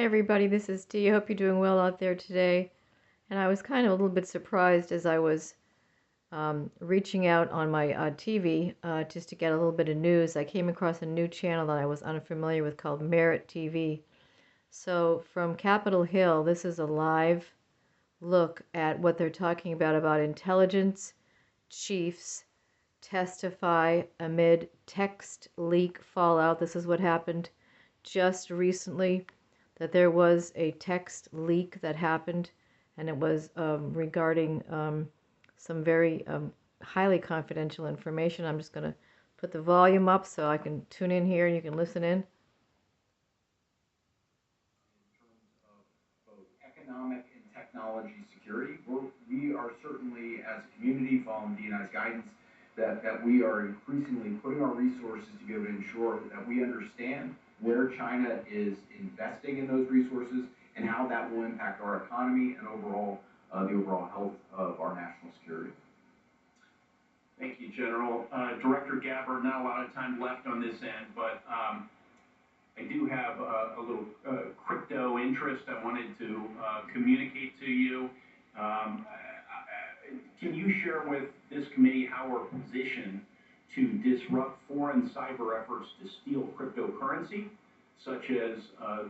everybody, this is Dee. I hope you're doing well out there today. And I was kind of a little bit surprised as I was reaching out on my TV just to get a little bit of news. I came across a new channel that I was unfamiliar with called Merit TV. So from Capitol Hill, this is a live look at what they're talking about intelligence chiefs testify amid text leak fallout. This is what happened just recently, that there was a text leak that happened, and it was regarding some very highly confidential information. I'm just going to put the volume up so I can tune in here and you can listen in. Both economic and technology security, we are certainly, as a community, following DNI's guidance, that we are increasingly putting our resources to be able to ensure that we understand where China is investing in those resources and how that will impact our economy and overall the overall health of our national security. Thank you, General. Director Gabbard, not a lot of time left on this end, but I do have a little crypto interest I wanted to communicate to you. Can you share with this committee how we're positioned to disrupt foreign cyber efforts to steal cryptocurrency, such as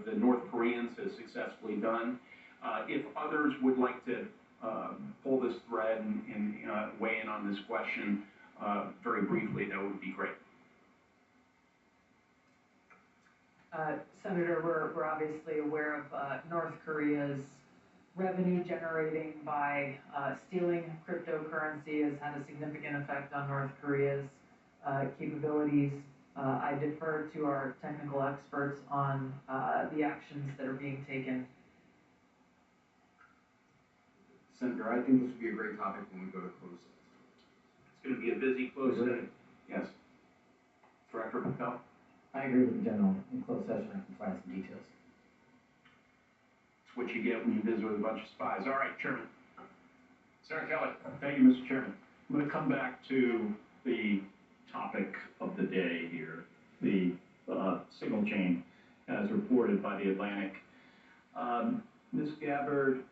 the North Koreans have successfully done? If others would like to pull this thread and weigh in on this question very briefly, that would be great. Senator, we're obviously aware of North Korea's revenue generating by stealing cryptocurrency has had a significant effect on North Korea's capabilities. I defer to our technical experts on the actions that are being taken. Senator, I think this would be a great topic when we go to closed session. It's going to be a busy closed session. Yes. Director Patel? I agree with the General. In closed session, I can provide some details. It's what you get when you visit with a bunch of spies. All right, Chairman. Senator Kelly. Thank you, Mr. Chairman. I'm going to come back to the topic of the day here, the signal chain as reported by the Atlantic. Ms. Gabbard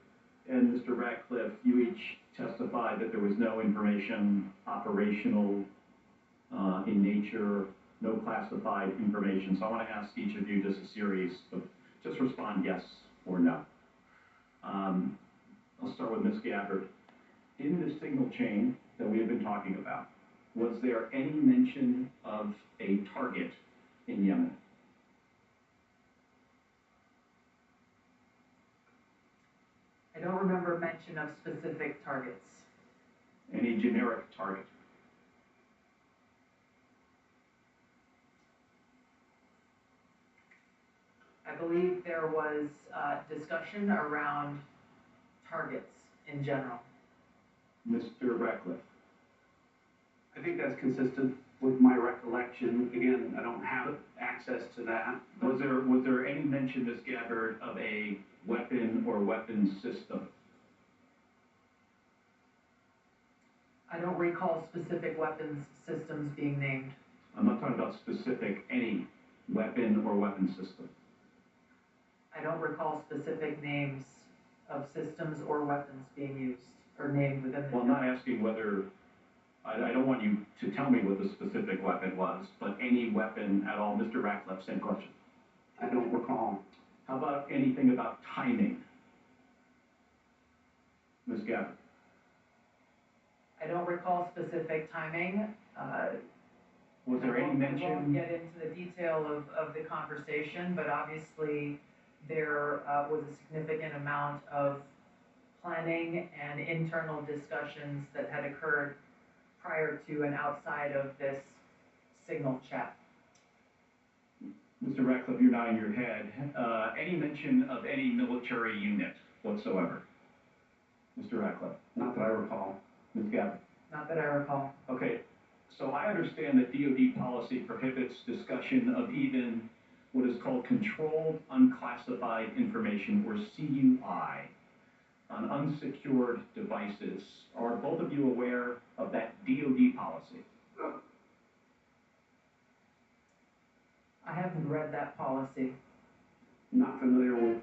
and Mr. Ratcliffe, you each testified that there was no information operational in nature, no classified information. So I want to ask each of you just a series of, just respond yes or no. I'll start with Ms. Gabbard. In the signal chain that we have been talking about, was there any mention of a target in Yemen? I don't remember mention of specific targets. Any generic target? I believe there was discussion around targets in general. Mr. Ratcliffe? I think that's consistent with my recollection. Again, I don't have access to that. Was there any mention, Ms. Gabbard, of a weapon or weapons system? I don't recall specific weapons systems being named. I'm not talking about specific, any weapon or weapon system. I don't recall specific names of systems or weapons being used or named within the. Well, I'm not asking whether, I don't want you to tell me what the specific weapon was, but any weapon at all. Mr. Ratcliffe, same question. I don't recall. How about anything about timing? Ms. Gabbard? I don't recall specific timing. Was there any mention? I won't get into the detail of the conversation, but obviously there was a significant amount of planning and internal discussions that had occurred prior to and outside of this signal chat. Mr. Ratcliffe, you're nodding your head. Any mention of any military unit whatsoever? Mr. Ratcliffe? Not that I recall. Ms. Gabbard? Not that I recall. Okay, so I understand that DoD policy prohibits discussion of even what is called controlled unclassified information, or CUI, on unsecured devices. Are both of you aware of that DoD policy? I haven't read that policy. not familiar with,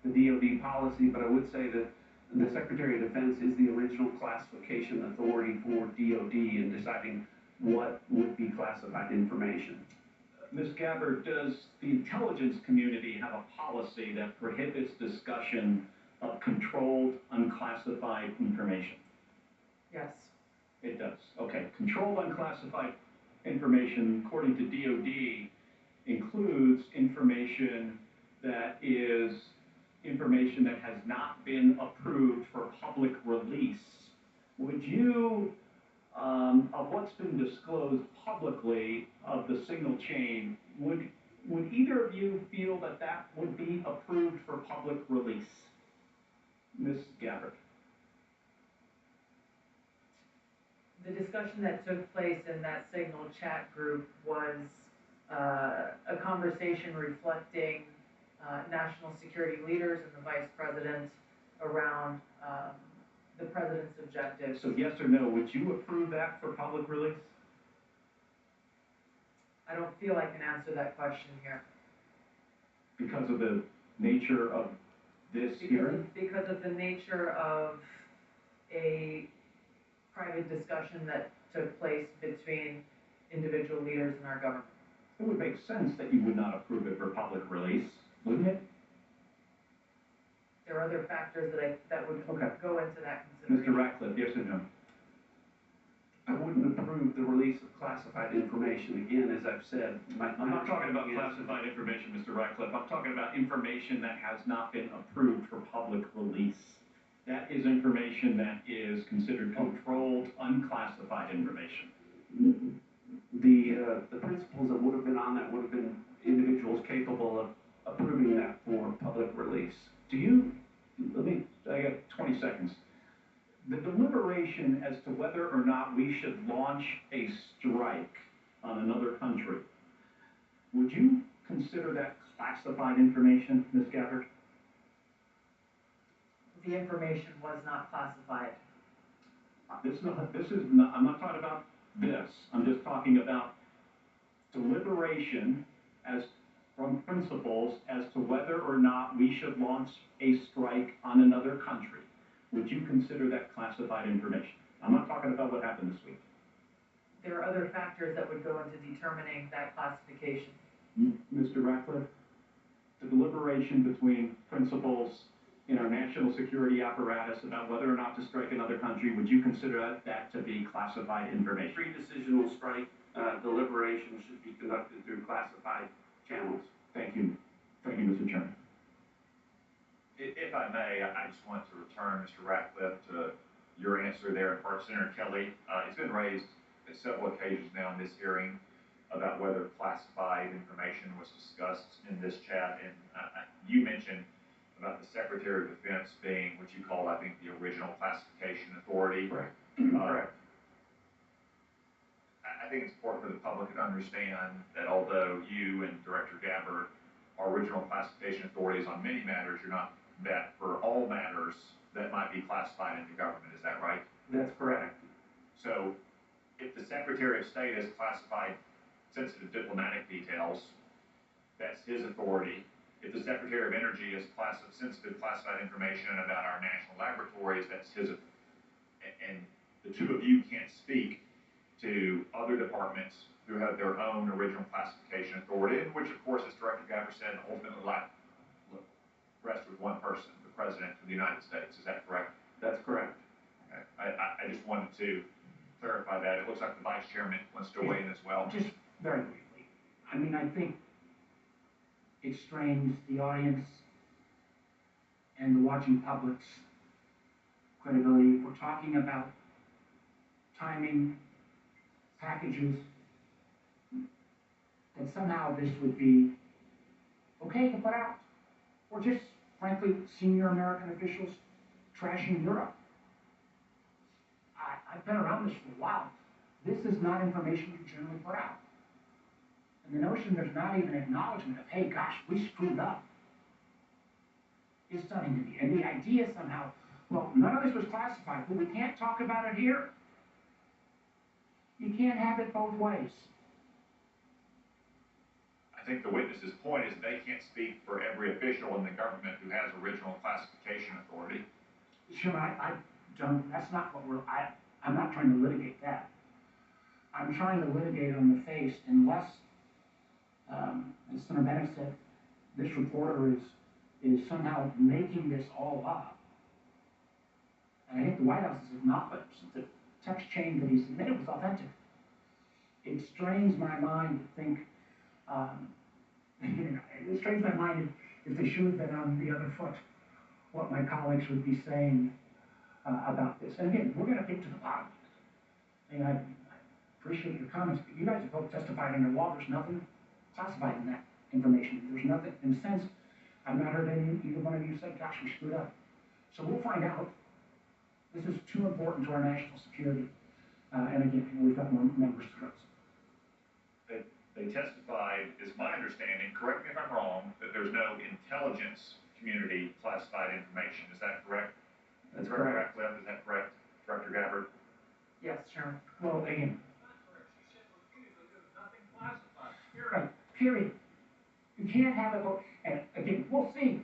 the DoD policy, but I would say that the Secretary of Defense is the original classification authority for DoD in deciding what would be classified information. Ms. Gabbard, does the intelligence community have a policy that prohibits discussion of controlled, unclassified information? Yes. It does. Okay. Controlled, unclassified information, according to DoD, includes information that is information that has not been approved for public release. Would you, of what's been disclosed publicly of the signal chain, would either of you feel that that would be approved for public release? Ms. Gabbard. The discussion that took place in that Signal chat group was a conversation reflecting national security leaders and the vice president around the president's objectives. So yes or no, would you approve that for public release? I don't feel I can answer that question here. Because of the nature of this hearing? Because of the nature of a private discussion that took place between individual leaders in our government. It would make sense that you would not approve it for public release, wouldn't it? There are other factors that would Okay. go into that Mr. consideration. Ratcliffe, yes or no? I wouldn't approve the release of classified information. Again, as I've said, I'm not talking about classified information, Mr. Ratcliffe. I'm talking about information that has not been approved for public release. That is information that is considered controlled, unclassified information. The principals that would have been on that would have been individuals capable of approving that for public release. I got 20 seconds. The deliberation as to whether or not we should launch a strike on another country, would you consider that classified information, Ms. Gabbard? The information was not classified. I'm not talking about this. I'm just talking about deliberation from principals as to whether or not we should launch a strike on another country. Would you consider that classified information? I'm not talking about what happened this week. There are other factors that would go into determining that classification. Mr. Ratcliffe, the deliberation between principals in our national security apparatus about whether or not to strike another country, would you consider that to be classified information? Pre-decisional strike deliberation should be conducted through classified channels. Thank you. Thank you, Mr. Chairman. If I may, I just want to return, Mr. Ratcliffe, to your answer there in part. Senator Kelly, it's been raised at several occasions now in this hearing about whether classified information was discussed in this chat, and you mentioned about the Secretary of Defense being what you call, I think, the original classification authority. Correct. Correct. I think it's important for the public to understand that although you and Director Gabbard are original classification authorities on many matters, you're not that for all matters that might be classified into government. Is that right? That's correct. So if the Secretary of State has classified sensitive diplomatic details, that's his authority. If the Secretary of Energy has sensitive classified information about our national laboratories, that's his. And the two of you can't speak to other departments who have their own original classification authority, which, of course, as Director Gabbard said, ultimately rests with one person, the President of the United States. Is that correct? That's correct. Okay. I just wanted to clarify that. It looks like the Vice Chairman wants to weigh in as well. Just very briefly. I mean, I think it strains the audience and the watching public's credibility. If we're talking about timing, packages, then somehow this would be okay to put out. Or just, frankly, senior American officials trashing Europe. I've been around this for a while. This is not information you generally put out. And the notion there's not even acknowledgement of, hey, gosh, we screwed up, is stunning to me. And the idea somehow, well, none of this was classified, but we can't talk about it here. You can't have it both ways. I think the witness's point is they can't speak for every official in the government who has original classification authority. Sure, I don't, that's not what I'm not trying to litigate that. I'm trying to litigate on the face unless, as Senator Bennett said, this reporter is somehow making this all up. And I think the White House has acknowledged the text chain that he submitted was authentic. It strains my mind to think, it strains my mind if the shoe had been on the other foot, what my colleagues would be saying about this. And again, we're going to get to the bottom of it. And I appreciate your comments, but you guys have both testified under law. There's nothing classified in that information. There's nothing, in a sense, I've not heard either one of you say, gosh, we screwed up. So we'll find out. This is too important to our national security. And again, we've got more members to go. They testified, is my understanding, correct me if I'm wrong, that there's no intelligence community classified information. Is that correct? That's Director correct. Ratcliffe, is that correct? Director Gabbard? Yes, Chairman. Well, again, She said repeatedly there was nothing classified. right, period. You can't have it, and again, we'll see.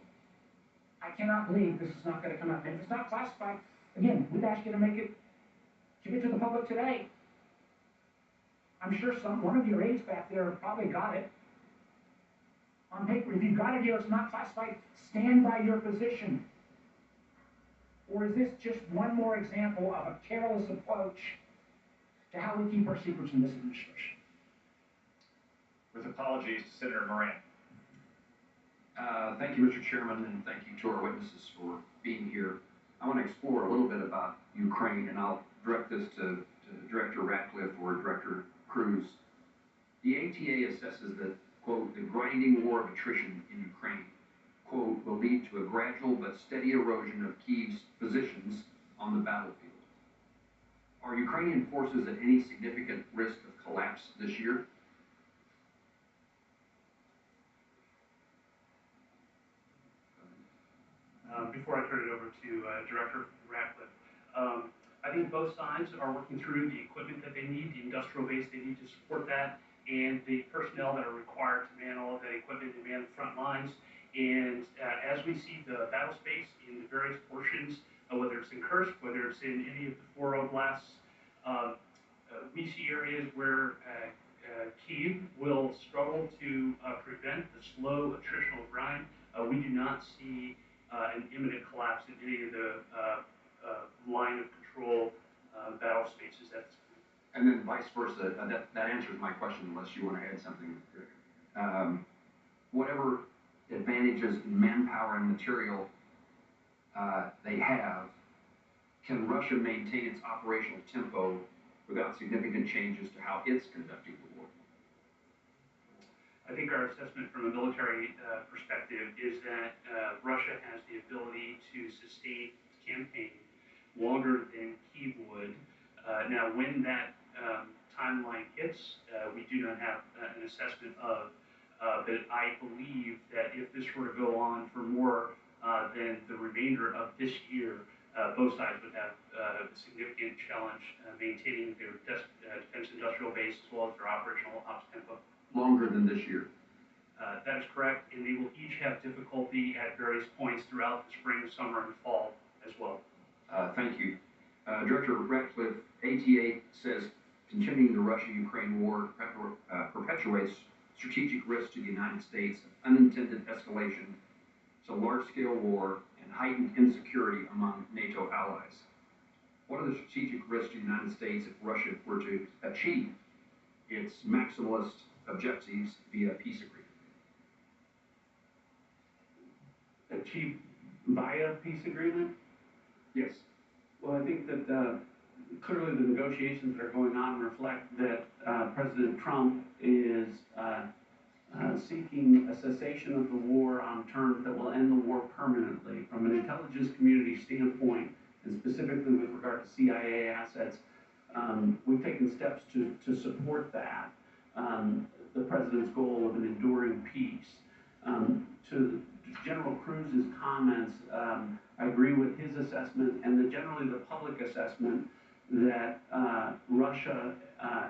I cannot believe this is not going to come out. And if it's not classified, again, we'd ask you to give it to the public today. I'm sure one of your aides back there probably got it on paper. If you've got it here, it's not classified, stand by your position. Or is this just one more example of a careless approach to how we keep our secrets in this administration? With apologies to Senator Moran. Thank you, Mr. Chairman, and thank you to our witnesses for being here. I want to explore a little bit about Ukraine, and I'll direct this to Director Ratcliffe or Director Cruz. The ATA assesses that, quote, the grinding war of attrition in Ukraine, quote, will lead to a gradual but steady erosion of Kyiv's positions on the battlefield. Are Ukrainian forces at any significant risk of collapse this year? Before I turn it over to Director Ratcliffe, I think both sides are working through the equipment that they need, the industrial base they need to support that, and the personnel that are required to man all of that equipment and man the front lines. And as we see the battle space in the various portions, whether it's in Kursk, whether it's in any of the four oblasts, we see areas where Kyiv will struggle to prevent the slow attritional grind. We do not see an imminent collapse in any of the line of control battle spaces at this point. And then vice versa. That answers my question, unless you want to add something. Whatever advantages in manpower and material they have, can Russia maintain its operational tempo without significant changes to how it's conducting the war? I think our assessment from a military perspective is that Russia has the ability to sustain its campaign longer than Kyiv would. Now, when that timeline hits, we do not have an assessment of, but I believe that if this were to go on for more than the remainder of this year, both sides would have a significant challenge maintaining their defense industrial base as well as their operational ops tempo. Longer than this year? That is correct, and they will each have difficulty at various points throughout the spring, summer, and fall as well. Thank you. Director Ratcliffe, ATA says continuing the Russia-Ukraine war perpetuates strategic risks to the United States, unintended escalation to large-scale war, and heightened insecurity among NATO allies. What are the strategic risks to the United States if Russia were to achieve its maximalist objectives via peace agreement? Achieved via peace agreement? Yes. Well, I think that clearly the negotiations that are going on reflect that President Trump is seeking a cessation of the war on terms that will end the war permanently. From an intelligence community standpoint, and specifically with regard to CIA assets, we've taken steps to support that, the president's goal of an enduring peace. To General Cruz's comments, I agree with his assessment and generally the public assessment that Russia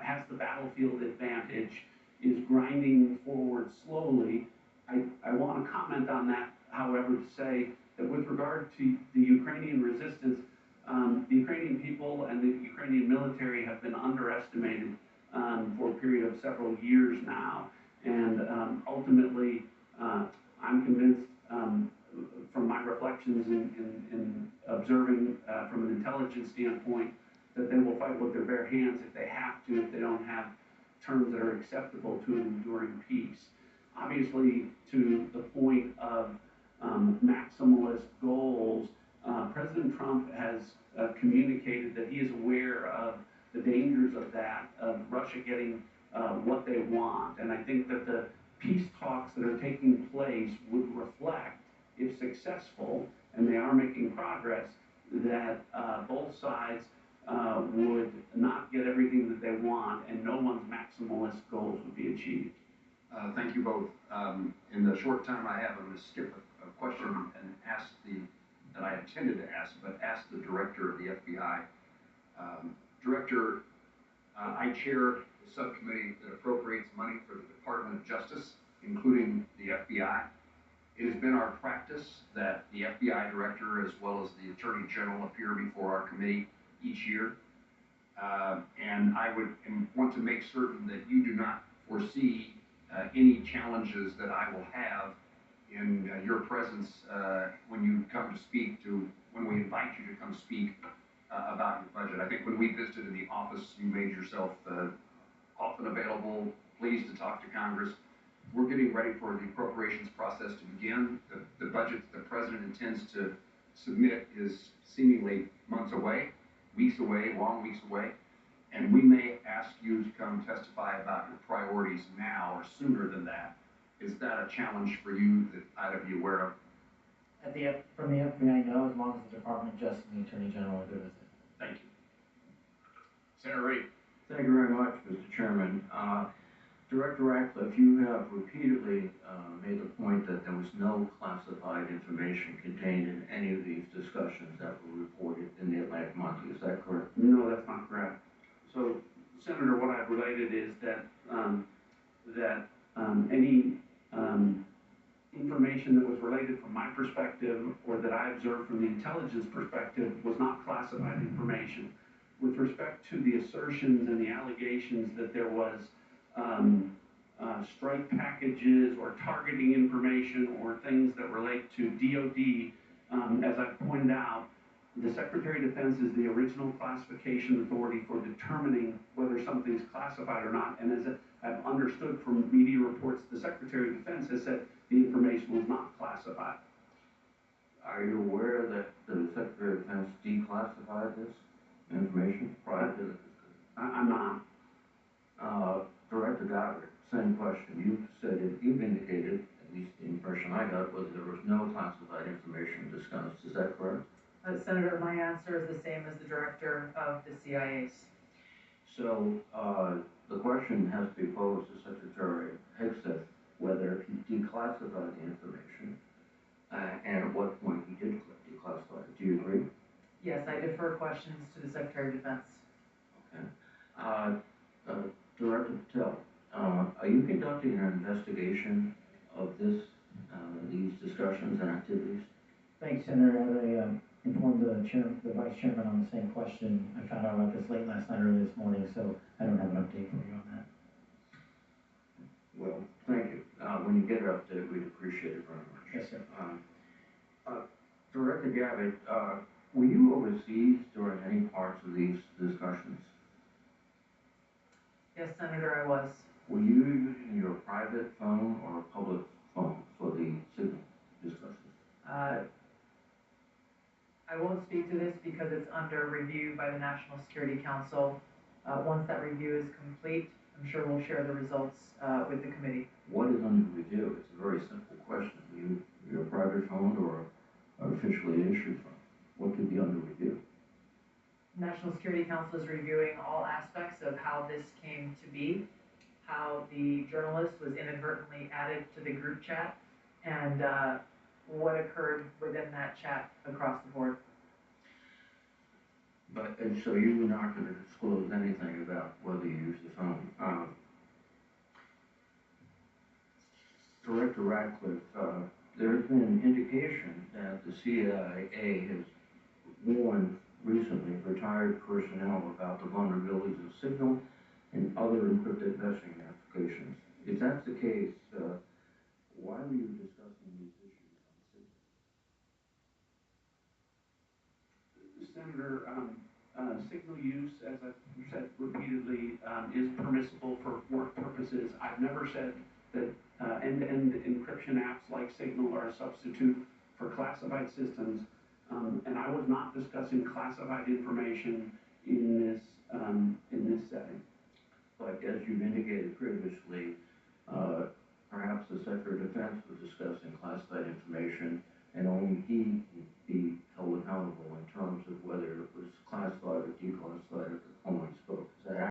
has the battlefield advantage is grinding forward slowly. I want to comment on that, however, to say that with regard to the Ukrainian resistance, the Ukrainian people and the Ukrainian military have been underestimated for a period of several years now. And ultimately, I'm convinced from my reflections in observing from an intelligence standpoint that they will fight with their bare hands if they have to, if they don't have terms that are acceptable to an enduring peace. Obviously, to the point of maximalist goals, President Trump has communicated that he is aware of the dangers of that, of Russia getting what they want. And I think that the peace talks that are taking place would reflect, if successful, and they are making progress, that both sides would not get everything that they want and no one's maximalist goals would be achieved. Thank you both. In the short time I have, I'm going to skip a question and ask that I intended to ask, but ask the director of the FBI. Director, I chair the subcommittee that appropriates money for the Department of Justice, including the FBI. It has been our practice that the FBI director, as well as the Attorney General, appear before our committee each year. And I would want to make certain that you do not foresee any challenges that I will have in your presence when you come to speak when we invite you to come speak about your budget. I think when we visited in the office, you made yourself often available, pleased to talk to Congress. We're getting ready for the appropriations process to begin. The budget that the president intends to submit is seemingly months away, weeks away, long weeks away. And we may ask you to come testify about your priorities now or sooner than that. Is that a challenge for you that I'd be aware of? From the FBI, no, as long as the Department of Justice and the Attorney General are good with it. Thank you. Senator Reid. Thank you very much, Mr. Chairman. Director Ratcliffe, you have repeatedly made the point that there was no classified information contained in any of these discussions that were reported in the Atlantic Monthly. Is that correct? No, that's not correct. So, Senator, what I've related is that any information that was related from my perspective or that I observed from the intelligence perspective was not classified information. With respect to the assertions and the allegations that there was strike packages or targeting information or things that relate to DOD, as I've pointed out, the Secretary of Defense is the original classification authority for determining whether something's classified or not. And as I've understood from media reports, the Secretary of Defense has said the information was not classified. Are you aware that the Secretary of Defense declassified this information prior to this? I'm not. Director Goddard, same question. You've indicated, at least the impression I got, was there was no classified information discussed. Is that correct? Senator, my answer is the same as the director of the CIA's. So, the question has to be posed to Secretary Hegseth whether he declassified the information and at what point he did declassify it. Do you agree? Yes, I defer questions to the Secretary of Defense. Okay. Director Patel, are you conducting an investigation of these discussions and activities? Thanks, Senator. As I informed the Vice Chairman on the same question, I found out about this late last night, early this morning, so I don't have an update for you on that. Well, thank you. When you get an update, we'd appreciate it very much. Yes, sir. Director Gavitt, were you overseas during any parts of these discussions? Yes, Senator, I was. Were you using your private phone or a public phone for the signal discussions? I won't speak to this because it's under review by the National Security Council. Once that review is complete, I'm sure we'll share the results with the committee. What is under review? It's a very simple question. Your private phone or officially issued phone? What could be under review? National Security Council is reviewing all aspects of how this came to be, how the journalist was inadvertently added to the group chat, and what occurred within that chat across the board. And so you're not going to disclose anything about whether you used the phone? Director Ratcliffe, there has been an indication that the CIA has warned recently retired personnel about the vulnerabilities of Signal and other encrypted messaging applications. If that's the case, why were you discussing these issues on Signal? Senator, signal use, as I've said repeatedly, is permissible for work purposes. I've never said that end-to-end encryption apps like Signal are a substitute for classified systems. And I was not discussing classified information in this setting. But as you've indicated previously, perhaps the Secretary of Defense was discussing classified information, and only he can be held accountable in terms of whether it was classified or declassified or the Coleman spoke. Is that